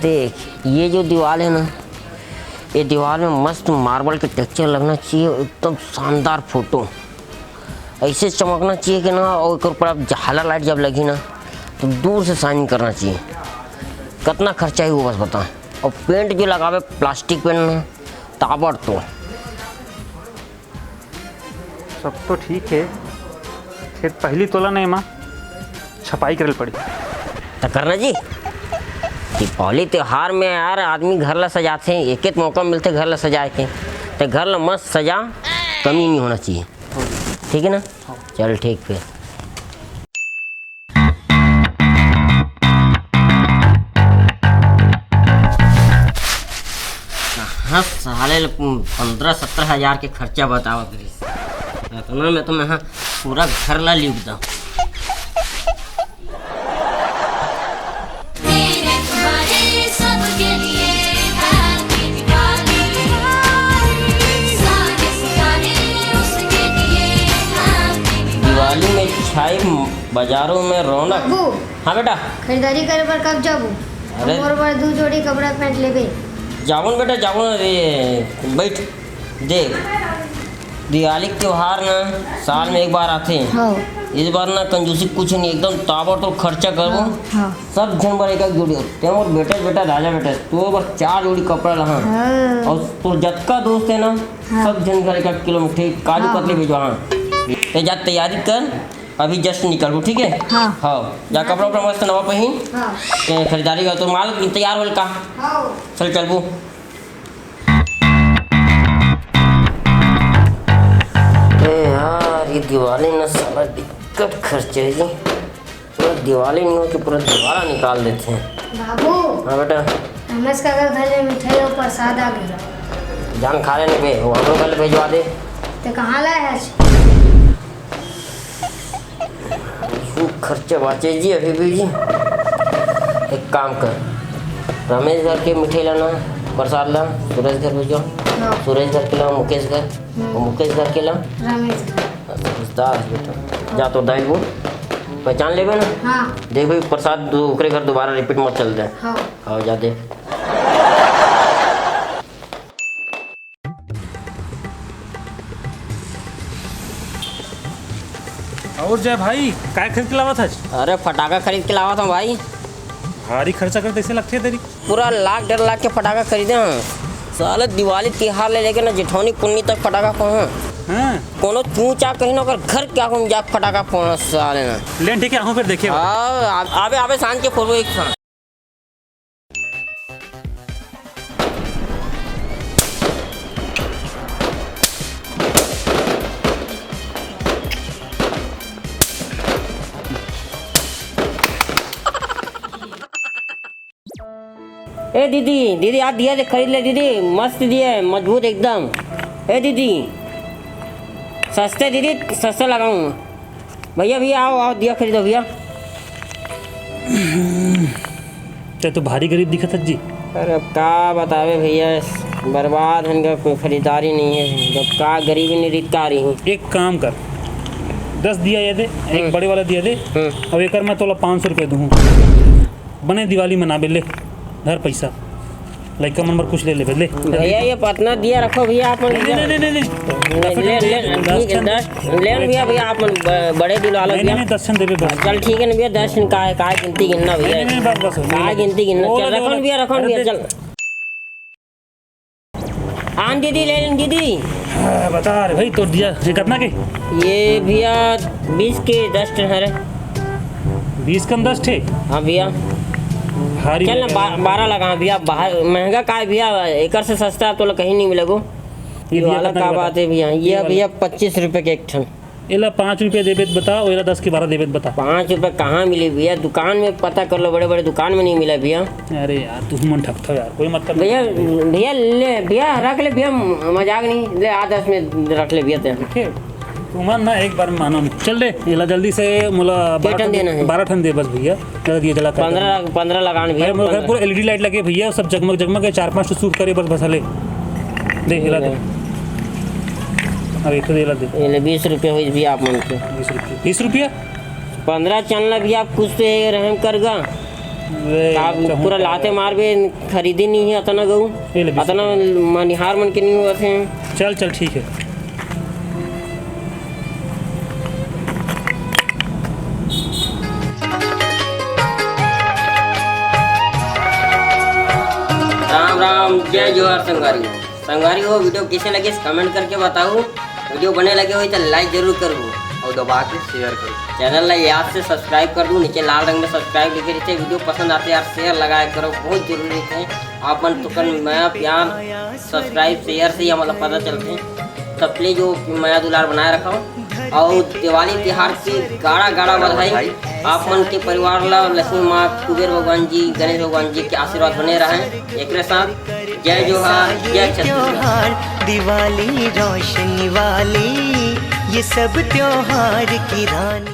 देख ये जो दीवार है ना, ये दीवार में मस्त मार्बल के टेक्सचर लगना चाहिए, एकदम शानदार फोटो ऐसे चमकना चाहिए कि ना, और एक ऊपर अब झालर लाइट जब लगी ना तो दूर से शाइनिंग करना चाहिए। कितना खर्चा ही वो बस बता। और पेंट जो लगावे प्लास्टिक पेंट ना ताबड़ तो सब तो ठीक है, फिर पहली तोला नहीं माँ छपाई करल पड़ी तो करना जी। दीपावली त्यौहार में यार आदमी घर ला सजाते हैं, एक एक मौका मिलते घर ला सजाए के, तो घर ला मस्त सजा, कमी नहीं होना चाहिए, ठीक है ना। चल ठीक फिर। हाँ साले 15-17 हज़ार के खर्चा बताओ इतना में तो मैं हाँ पूरा घर ला लिख दूँ। दिवाली में छाई बाजारों में रौनक। हाँ बेटा खरीदारी करे पर कब जाबू? अरे और बार 2 जोड़ी कपड़ा पहन लेबे। जाऊन बेटा जाऊन। अरे बैठ देख, दिवाली के त्यौहार ना साल में एक बार आते हैं। हाँ। इस बार ना कंजूसी कुछ नहीं, एकदम ताबड़तोड़ खर्चा करो। हाँ। सब जन बार एक एक जोड़ी होते हैं। और बेटा राजा बेटा तो बस 4 जोड़ी कपड़ा लहा। हाँ। और तो जतका दोस्त है ना सब जन घर 1 किलो मिठाई काजू कतली भिजवा। ये जा तैयारी कर, अभी जस्ट निकल ठीक है। हाँ जा कपड़ा उपड़ा मस्त नवा पहन। हाँ। खरीदारी का तो माल तैयार होल का। हाँ। चल चलबू। यार ये दिवाली ना सारा दिक्कत खर्चे है जी। पूरा दिवाली नहीं हो कि पूरा दिवाला निकाल देते हैं। बाबू। हाँ बेटा रमेश का घर में मिठाई और प्रसाद आ गया। जान खा लेने पे वो हम लोग कल भिजवा दे। तो कहाँ लाए है? खर्चे बाचे जी अभी भी जी। एक काम कर, रमेश घर के मिठाई लाना, प्रसाद ला, सूरज घर भेजो। सूरज घर के ला, मुकेश घर, और मुकेश घर के ला रमेश। बेटा जा तो दाई वो पहचान लेबे ना। हाँ। देख भाई प्रसाद ओकरे घर दोबारा रिपीट मत चल दे। हाँ। हाँ जा दे। और जय भाई काय खरीद के लावा था? अरे फटाका खरीद के लावा था भाई। भारी खर्चा करते ऐसे लगते है तेरी। पूरा 1,00,000-1,50,000 के फटाका खरीदे हैं साले। दिवाली त्योहार ले लेके ना जेठौनी पुन्नी तक फटाका फोड़ा। हाँ। कोनो तू चा कहीं ना कर घर क्या हम जा फटाका फोड़ा साले ना। लेन ठीक है आहू फिर देखे। हाँ आबे आबे सांझ के फोड़ो एक साथ। ए दीदी आज दिया दे खरीद ले दीदी, मस्त दिया है, मजबूत एकदम। ए दीदी सस्ते दीदी सस्ते लगाऊँ। भैया आओ दिया खरीदो भैया। तो भारी गरीब दिखा था जी। अरे का बतावे भैया, बर्बाद है, कोई खरीदारी नहीं है, जब का गरीबी निरीत आ रही हूँ। एक काम कर 10 दिया ये दे, एक बड़े वाला दिया दे। अब एक मैं तोला 500 रुपये दूँ, बने दिवाली मना ले घर पैसा लाइक कम नंबर कुछ ले ले भैया। ये पतना दिया रखो भैया आप। नहीं भैया आप बड़े दिल वाला भैया। दर्शन देवे बस। चल ठीक है ना भैया, दर्शन का गिनती गिनना भैया। का गिनती गिनना। चल रखो भैया चल। आन दीदी ले लें दीदी। बता रहे भाई तो दिया कितना के? ये भैया 20 के 10 है। 20 कम 10 थे। हाँ भैया चल ना 12 लगा भैया। बाहर महंगा का है भैया, एक से सस्ता तो कहीं नहीं मिलेगा। ये वाला का बात है भैया। ये भैया 25 रुपये के एक ठन। एला 5 रुपये देवे बता, और 10 के 12 देवे बता। 5 रुपये कहाँ मिले भैया? दुकान में पता कर लो, बड़े बड़े दुकान में नहीं मिला भैया। अरे यार तू मन ठगता यार, कोई मतलब भैया ले भैया रख ले भैया, मजाक नहीं ले। 8-10 में रख ले भैया। तू मन ना एक बार मानो। चल दे एला जल्दी से मोला 12 ठन दे बस भैया। दिए जला 15 लगान भैया। पूरा LED लाइट लगे भैया, सब जगमग 4-5 शूट करे बस ले दे एला दे। अब एक तो एला दे। ये 20 रुपये हुई भैया आप मन के। 20 रुपया 15 चलना भैया, आप कुछ तो रहम कर गा। आप पूरा लाते मार भी खरीदी नहीं है अतना गऊ ये ले बीस अतना मनिहार मन के नहीं हुआ थे। चल चल ठीक है। राम राम जय जोहार संगवारी हो वीडियो कैसे लगे कमेंट करके बताओ। वीडियो बने लगे हो तो लाइक जरूर करो और दबा के शेयर करो। चैनल ला याद से सब्सक्राइब कर दूँ, नीचे लाल रंग में सब्सक्राइब लिखे रहते। वीडियो पसंद आते यार शेयर लगाया करो, बहुत जरूरी है। आप मन तुकन मैं प्यार सब्सक्राइब शेयर से ही मतलब पता चलते हैं। सब प्लीज जो माया दुलार बनाए रखा और दिवाली तिहार की गाढ़ा गाढ़ा बधाई। आप मन के परिवार ला लक्ष्मी माँ कुबेर भगवान जी गणेश भगवान जी के आशीर्वाद बने रहे। एक साथ जय जोहार जय छत्तीसगढ़। दिवाली रोशनी वाली ये सब त्योहार की रानी।